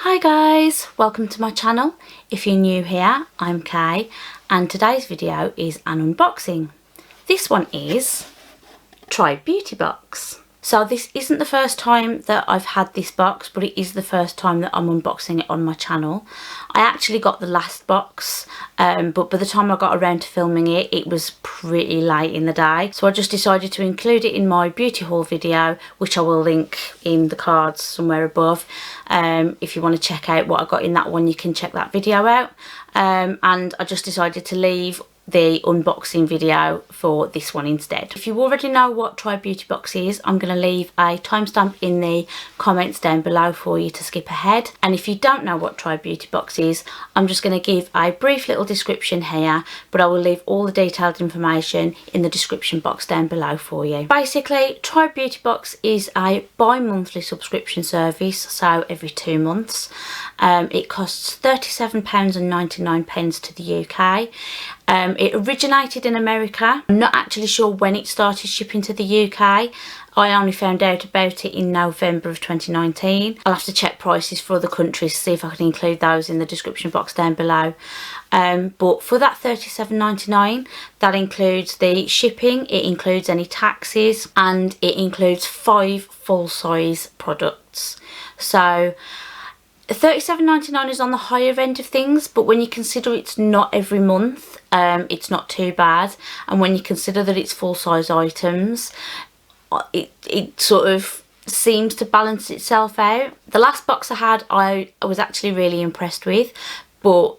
Hi guys, welcome to my channel. If you're new here, I'm Kay and today's video is an unboxing. This one is Tribe Beauty Box. So this isn't the first time that I've had this box, but it is the first time that I'm unboxing it on my channel. I actually got the last box, but by the time I got around to filming it, it was pretty late in the day. So I just decided to include it in my beauty haul video, which I will link in the cards somewhere above. If you want to check out what I got in that one, you can check that video out. And I just decided to leave the unboxing video for this one instead. If you already know what Tribe Beauty Box is, I'm going to leave a timestamp in the comments down below for you to skip ahead. And if you don't know what Tribe Beauty Box is, I'm just going to give a brief little description here, but I will leave all the detailed information in the description box down below for you. Basically, Tribe Beauty Box is a bi-monthly subscription service, so every 2 months. It costs £37.99 to the UK. It originated in America. I'm not actually sure when it started shipping to the UK. I only found out about it in November of 2019. I'll have to check prices for other countries to see if I can include those in the description box down below. But for that £37.99, that includes the shipping, it includes any taxes, and it includes 5 full-size products. So £37.99 is on the higher end of things, but when you consider it's not every month, it's not too bad. And when you consider that it's full-size items, it sort of seems to balance itself out. The last box I had, I was actually really impressed with, but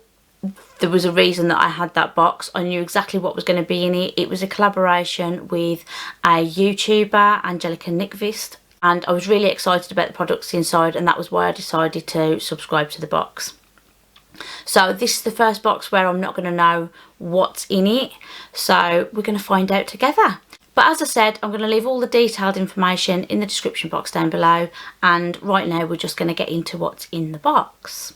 there was a reason that I had that box. I knew exactly what was going to be in it. It was a collaboration with a YouTuber, Angelica Nickvist, and I was really excited about the products inside, and that was why I decided to subscribe to the box. So this is the first box where I'm not going to know what's in it, so we're going to find out together. But as I said, I'm going to leave all the detailed information in the description box down below, and right now we're just going to get into what's in the box.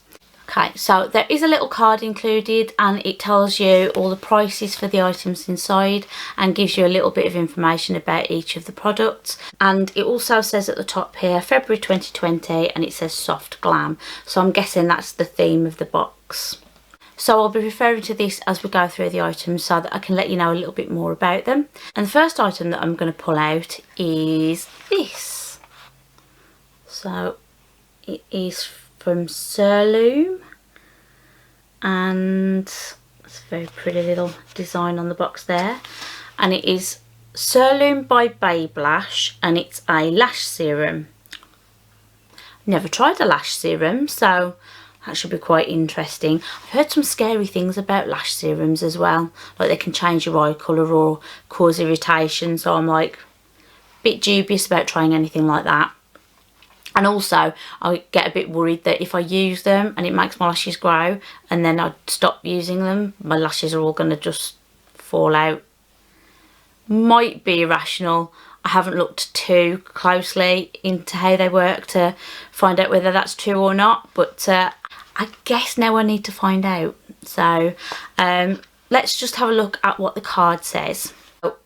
Okay, so there is a little card included, and it tells you all the prices for the items inside and gives you a little bit of information about each of the products. And it also says at the top here, February 2020, and it says Soft Glam. So I'm guessing that's the theme of the box. So I'll be referring to this as we go through the items so that I can let you know a little bit more about them. And the first item that I'm going to pull out is this. So it is from Heirloom, and it's a very pretty little design on the box there, and it is Heirloom by Eyelash, and it's a lash serum. Never tried a lash serum, so that should be quite interesting. I've heard some scary things about lash serums as well, like they can change your eye colour or cause irritation, so I'm like a bit dubious about trying anything like that. And also, I get a bit worried that if I use them and it makes my lashes grow, and then I stop using them, my lashes are all going to just fall out. Might be irrational. I haven't looked too closely into how they work to find out whether that's true or not, but I guess now I need to find out. So let's just have a look at what the card says.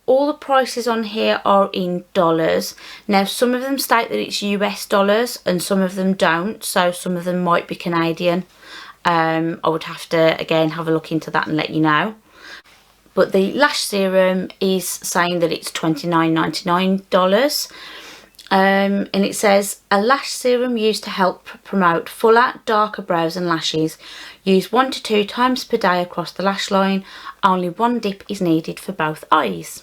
All the prices on here are in dollars. Now some of them state that it's US dollars and some of them don't, so some of them might be Canadian. I would have to again have a look into that and let you know. But the lash serum is saying that it's $29.99. And it says, a lash serum used to help promote fuller, darker brows and lashes. Use 1 to 2 times per day across the lash line. Only 1 dip is needed for both eyes.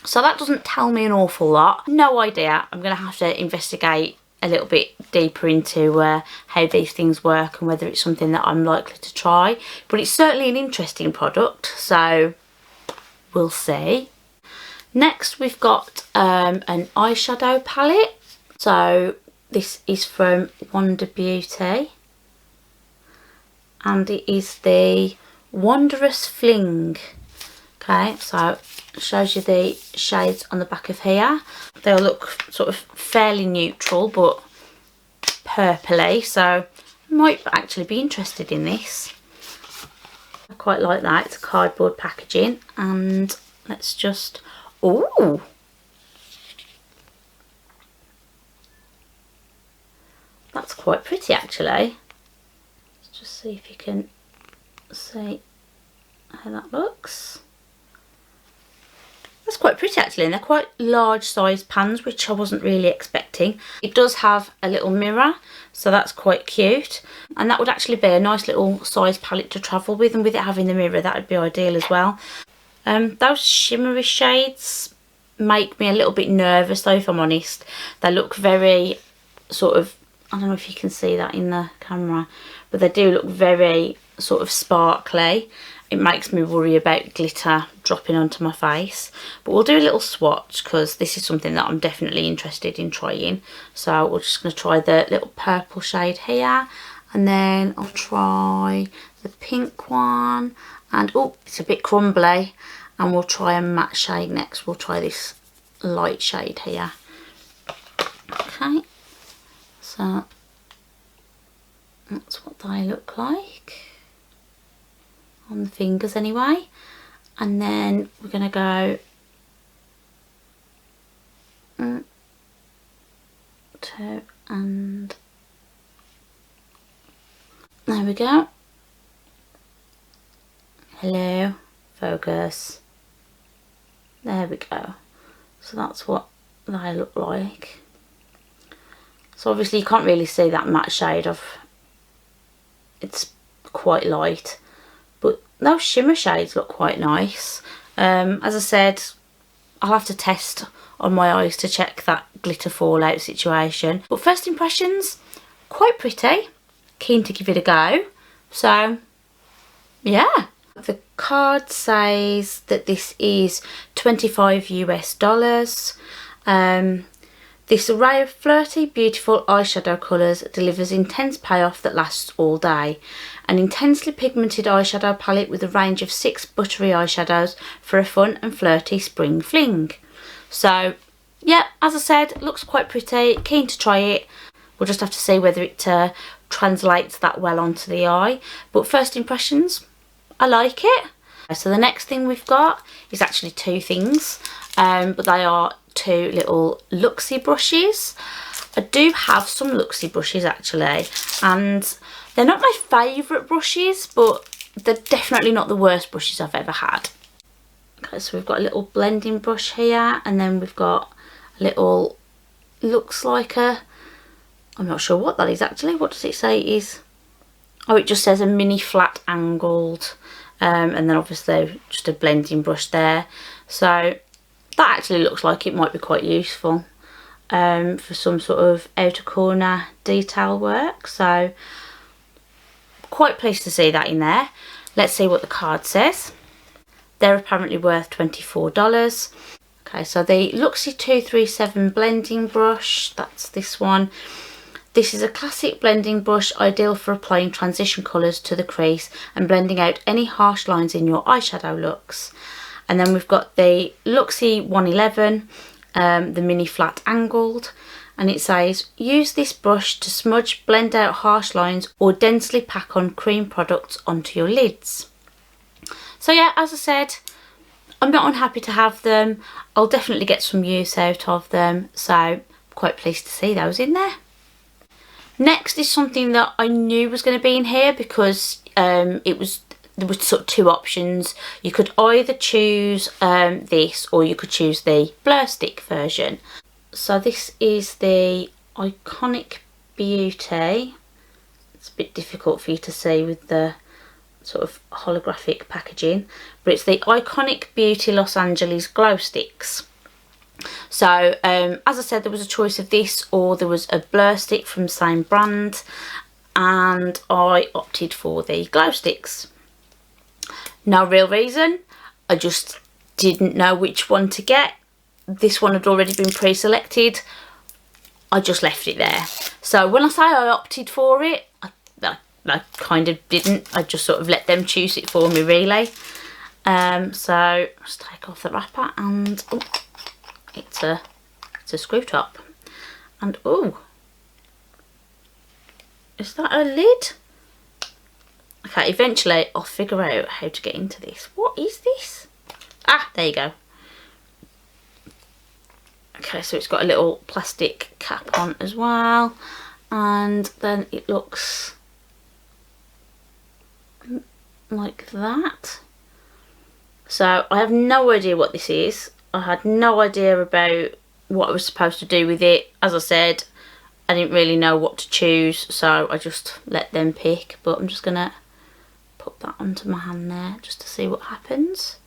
So that doesn't tell me an awful lot. No idea. I'm going to have to investigate a little bit deeper into how these things work and whether it's something that I'm likely to try. But it's certainly an interesting product, so we'll see. Next we've got an eyeshadow palette. So this is from Wonder Beauty, and it is the Wondrous Fling. Okay, so it shows you the shades on the back of here. They'll look sort of fairly neutral but purpley, so I might actually be interested in this. I quite like that. It's cardboard packaging, and let's just... Ooh! That's quite pretty actually. Just see if you can see how that looks. That's quite pretty actually, and they're quite large size pans, which I wasn't really expecting. It does have a little mirror, so that's quite cute, and that would actually be a nice little size palette to travel with, and with it having the mirror that would be ideal as well. Those shimmery shades make me a little bit nervous though, if I'm honest. They look very sort of, I don't know if you can see that in the camera, but they do look very sort of sparkly. It makes me worry about glitter dropping onto my face. But we'll do a little swatch because this is something that I'm definitely interested in trying. So we're just going to try the little purple shade here. And then I'll try the pink one. And oh, it's a bit crumbly. And we'll try a matte shade next. We'll try this light shade here. Okay. So that's what they look like. On the fingers anyway, and then we're going to go two, and there we go. Hello, focus. There we go. So that's what they look like. So obviously you can't really see that matte shade of, it's quite light. But those shimmer shades look quite nice. As I said, I'll have to test on my eyes to check that glitter fallout situation. But first impressions, quite pretty. Keen to give it a go. So, yeah. The card says that this is $25 US. This array of flirty, beautiful eyeshadow colours delivers intense payoff that lasts all day. An intensely pigmented eyeshadow palette with a range of 6 buttery eyeshadows for a fun and flirty spring fling. So, yeah, as I said, it looks quite pretty. Keen to try it. We'll just have to see whether it translates that well onto the eye. But first impressions, I like it. So the next thing we've got is actually two things, but they are two little Luxie brushes. I do have some Luxie brushes actually, and they're not my favourite brushes, but they're definitely not the worst brushes I've ever had. Okay, so we've got a little blending brush here, and then we've got a little, looks like a, I'm not sure what that is actually. What does it say it is? Oh, it just says a mini flat angled, and then obviously just a blending brush there. So that actually looks like it might be quite useful for some sort of outer corner detail work. So quite pleased to see that in there. Let's see what the card says. They're apparently worth $24. Okay, so the Luxie 237 blending brush, that's this one. This is a classic blending brush ideal for applying transition colours to the crease and blending out any harsh lines in your eyeshadow looks. And then we've got the Luxie 111, the mini flat angled, and it says use this brush to smudge, blend out harsh lines or densely pack on cream products onto your lids. So yeah, as I said, I'm not unhappy to have them. I'll definitely get some use out of them, so I'm quite pleased to see those in there. Next is something that I knew was going to be in here because there were sort of two options. You could either choose this, or you could choose the blur stick version. So this is the Iconic Beauty. It's a bit difficult for you to see with the sort of holographic packaging, but it's the Iconic Beauty Los Angeles glow sticks. So as I said, there was a choice of this or there was a blur stick from the same brand, and I opted for the glow sticks. No real reason, I just didn't know which one to get. This one had already been pre-selected. I just left it there. So when I say I opted for it, I kind of didn't. I just sort of let them choose it for me, really. So let's take off the wrapper, and oh, it's a screw top. And oh, is that a lid? Okay, eventually I'll figure out how to get into this. What is this? Ah, there you go. Okay, so it's got a little plastic cap on as well. And then it looks like that. So I have no idea what this is. I had no idea about what I was supposed to do with it. As I said, I didn't really know what to choose, so I just let them pick. But I'm just going to put that onto my hand there just to see what happens.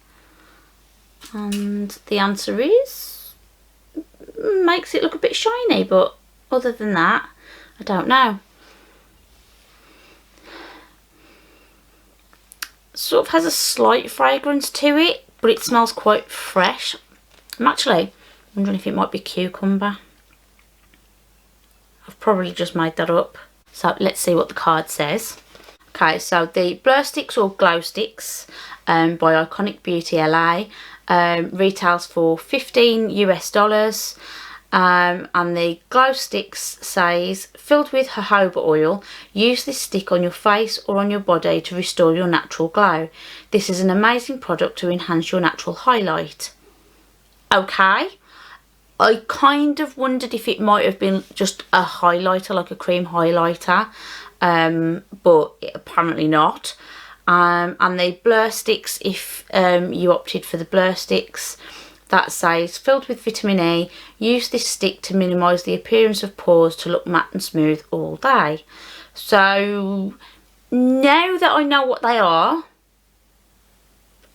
And the answer is, makes it look a bit shiny, but other than that, I don't know. Sort of has a slight fragrance to it, but it smells quite fresh. I'm actually wondering if it might be cucumber. I've probably just made that up. So let's see what the card says. Okay, so the Blur Sticks or Glow Sticks by Iconic Beauty LA retails for $15 US. And the Glow Sticks says, filled with jojoba oil, use this stick on your face or on your body to restore your natural glow. This is an amazing product to enhance your natural highlight. Okay, I kind of wondered if it might have been just a highlighter, like a cream highlighter, but apparently not. And the Blur Sticks, if you opted for the Blur Sticks, that says, filled with vitamin E, use this stick to minimise the appearance of pores to look matte and smooth all day. So now that I know what they are,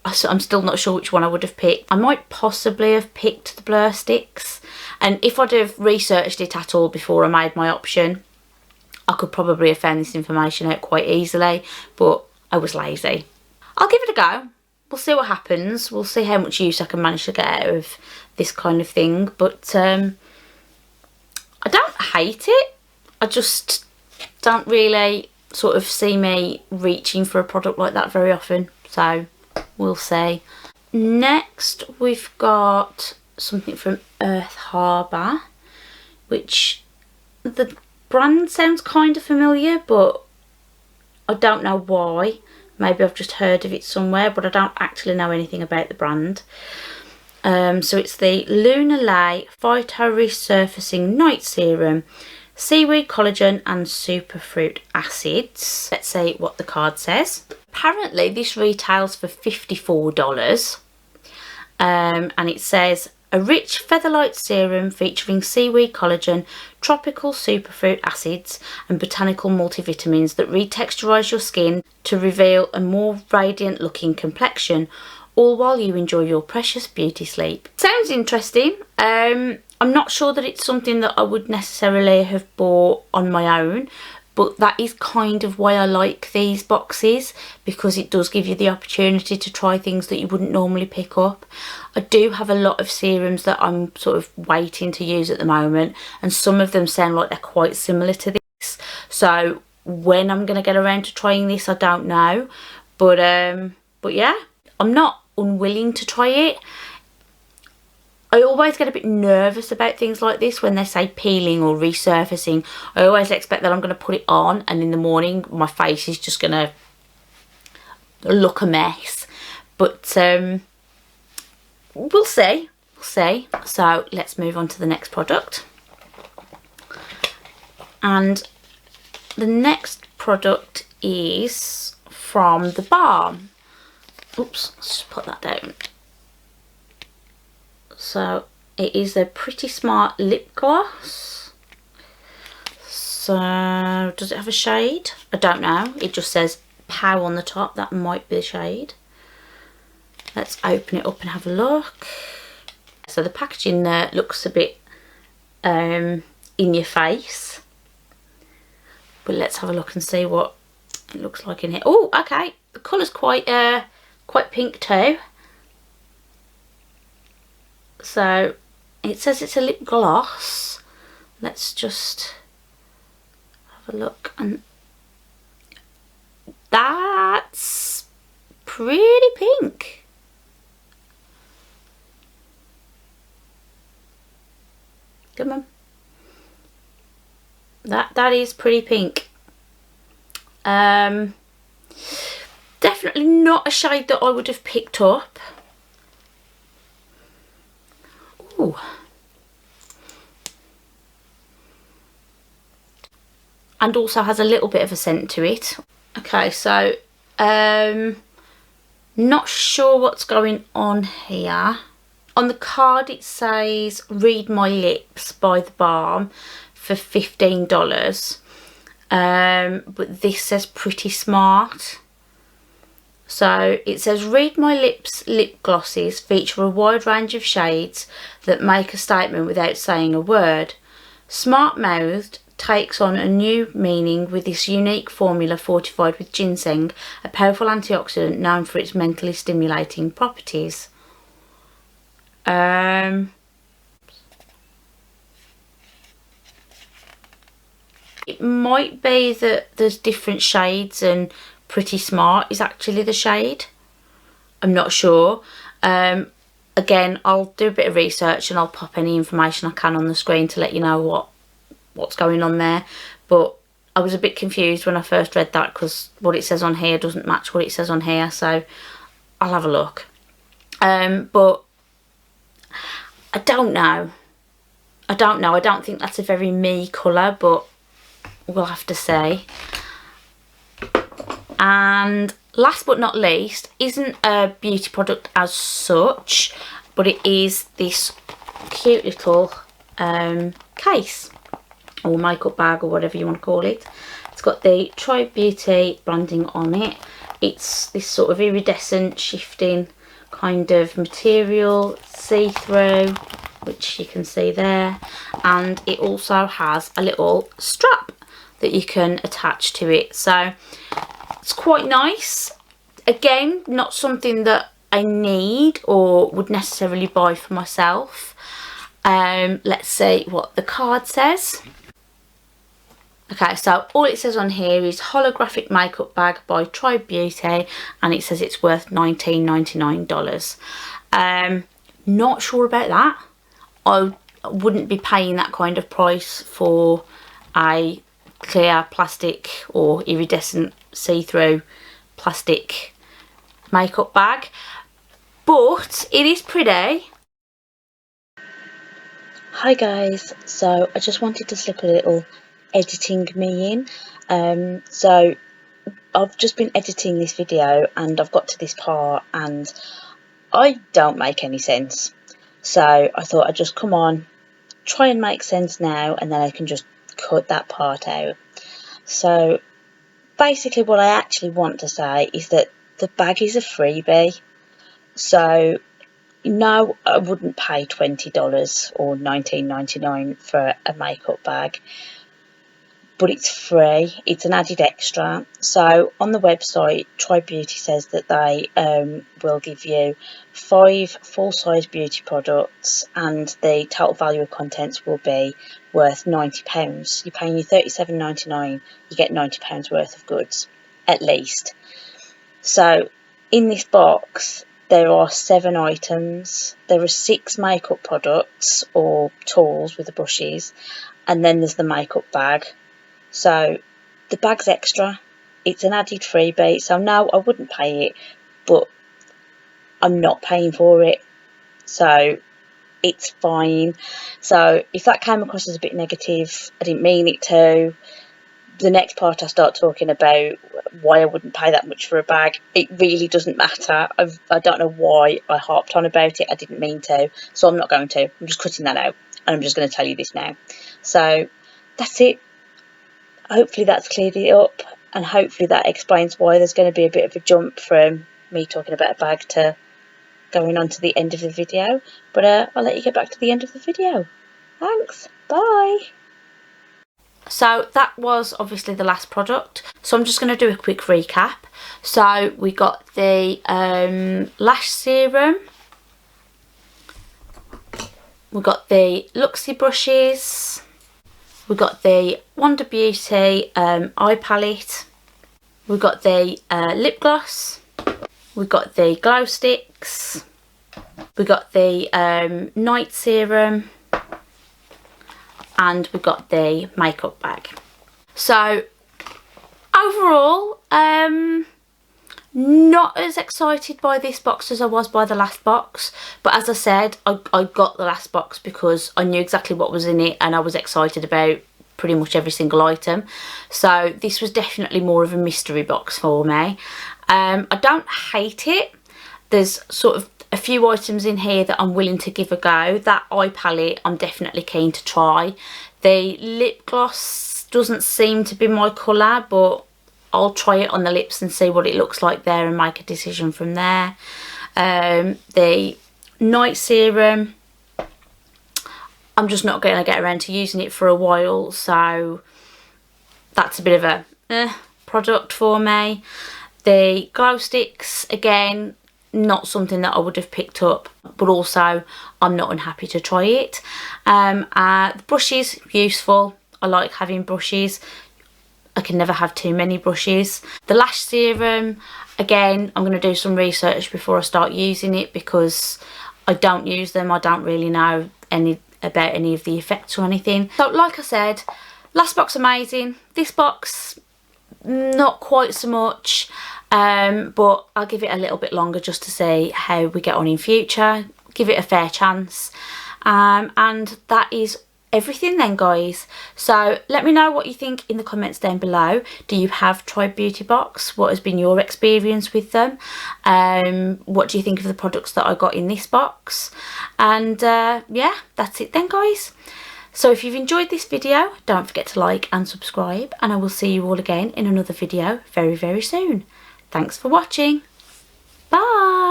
I'm still not sure which one I would have picked. I might possibly have picked the Blur Sticks, and if I'd have researched it at all before I made my option, I could probably have found this information out quite easily, but I was lazy. I'll give it a go. We'll see what happens. We'll see how much use I can manage to get out of this kind of thing. But I don't hate it. I just don't really sort of see me reaching for a product like that very often. So we'll see. Next we've got something from Earth Harbour, which the brand sounds kind of familiar, but I don't know why. Maybe I've just heard of it somewhere, but I don't actually know anything about the brand. So it's the Lunar Lay Phyto Resurfacing Night Serum, Seaweed Collagen and Superfruit Acids. Let's see what the card says. Apparently this retails for $54. And it says, a rich featherlight serum featuring seaweed collagen, tropical superfruit acids and botanical multivitamins that retexturise your skin to reveal a more radiant looking complexion, all while you enjoy your precious beauty sleep. Sounds interesting. I'm not sure that it's something that I would necessarily have bought on my own, but that is kind of why I like these boxes, because it does give you the opportunity to try things that you wouldn't normally pick up. I do have a lot of serums that I'm sort of waiting to use at the moment, and some of them sound like they're quite similar to this. So when I'm going to get around to trying this, I don't know. But yeah, I'm not unwilling to try it. I always get a bit nervous about things like this when they say peeling or resurfacing. I always expect that I'm going to put it on and in the morning my face is just going to look a mess. But we'll see. We'll see. So let's move on to the next product. And the next product is from the Balm. Oops, let's just put that down. So it is a Pretty Smart lip gloss. So does it have a shade? I don't know. It just says POW on the top. That might be the shade. Let's open it up and have a look. So the packaging there looks a bit in your face. But let's have a look and see what it looks like in here. Oh, okay. The colour's quite pink too. So it says it's a lip gloss. Let's just have a look, and that's pretty pink. Come on. That is pretty pink. Definitely not a shade that I would have picked up. Ooh. And also has a little bit of a scent to it. Okay, so Not sure what's going on here. On the card it says Read My Lips by The Balm for $15. But this says Pretty Smart. So it says Read My Lips lip glosses feature a wide range of shades that make a statement without saying a word. Smart Mouthed takes on a new meaning with this unique formula fortified with ginseng, a powerful antioxidant known for its mentally stimulating properties. It might be that there's different shades and Pretty Smart is actually the shade. I'm not sure. Again, I'll do a bit of research and I'll pop any information I can on the screen to let you know what's going on there. But I was a bit confused when I first read that because what it says on here doesn't match what it says on here, so I'll have a look. But I don't know. I don't think that's a very me colour, but we'll have to see. And last but not least, isn't a beauty product as such, but it is this cute little case or makeup bag or whatever you want to call it. It's got the Try Beauty branding on it. It's this sort of iridescent shifting kind of material, see-through, which you can see there, and it also has a little strap that you can attach to it, so it's quite nice. Again, not something that I need or would necessarily buy for myself. Let's see what the card says. Okay, so all it says on here is holographic makeup bag by Try Beauty, and it says it's worth $19.99. Not sure about that. I wouldn't be paying that kind of price for a clear plastic or iridescent see-through plastic makeup bag, but it is pretty. Hi guys, so I just wanted to slip a little editing me in. So I've just been editing this video and I've got to this part and I don't make any sense, so I thought I'd just come on, try and make sense now, and then I can just cut that part out. So basically what I actually want to say is that the bag is a freebie. So no, I wouldn't pay $20 or $19.99 for a makeup bag, but it's free, it's an added extra. So on the website, Try Beauty says that they will give you 5 full-size beauty products and the total value of contents will be worth £90. You're paying you $37.99, you get £90 worth of goods, at least. So in this box there are 7 items, there are 6 makeup products or tools with the brushes, and then there's the makeup bag. So the bag's extra, it's an added freebie, so no, I wouldn't pay it, but I'm not paying for it, so it's fine. So if that came across as a bit negative, I didn't mean it to. The next part I start talking about why I wouldn't pay that much for a bag, it really doesn't matter. I don't know why I harped on about it, I didn't mean to, so I'm not going to. I'm just cutting that out and I'm just going to tell you this now. So that's it. Hopefully that's cleared it up, and hopefully that explains why there's going to be a bit of a jump from me talking about a bag to going on to the end of the video. But I'll let you get back to the end of the video. Thanks, bye. So that was obviously the last product, so I'm just going to do a quick recap. So we got the Lash Serum, we got the Luxie brushes, we got the Wonder Beauty eye palette, we got the lip gloss, we got the glow sticks, we got the night serum, and we got the makeup bag. So overall, not as excited by this box as I was by the last box, but as I said, I got the last box because I knew exactly what was in it and I was excited about pretty much every single item. So this was definitely more of a mystery box for me. I don't hate it. There's sort of a few items in here that I'm willing to give a go. That eye palette I'm definitely keen to try. The lip gloss doesn't seem to be my colour, but I'll try it on the lips and see what it looks like there and make a decision from there. The night serum, I'm just not going to get around to using it for a while, so that's a bit of a product for me. The glow sticks, again, not something that I would have picked up, but also I'm not unhappy to try it. The brushes, useful. I like having brushes. I can never have too many brushes. The lash serum, again, I'm going to do some research before I start using it because I don't use them. I don't really know about any of the effects or anything. So like I said, last box amazing. This box, not quite so much. But I'll give it a little bit longer just to see how we get on in future. Give it a fair chance. And that is everything then, guys. So let me know what you think in the comments down below. Do you have Tribe Beauty Box? What has been your experience with them? What do you think of the products that I got in this box? And yeah, that's it then, guys. So if you've enjoyed this video, don't forget to like and subscribe, and I will see you all again in another video very, very soon. Thanks for watching. Bye.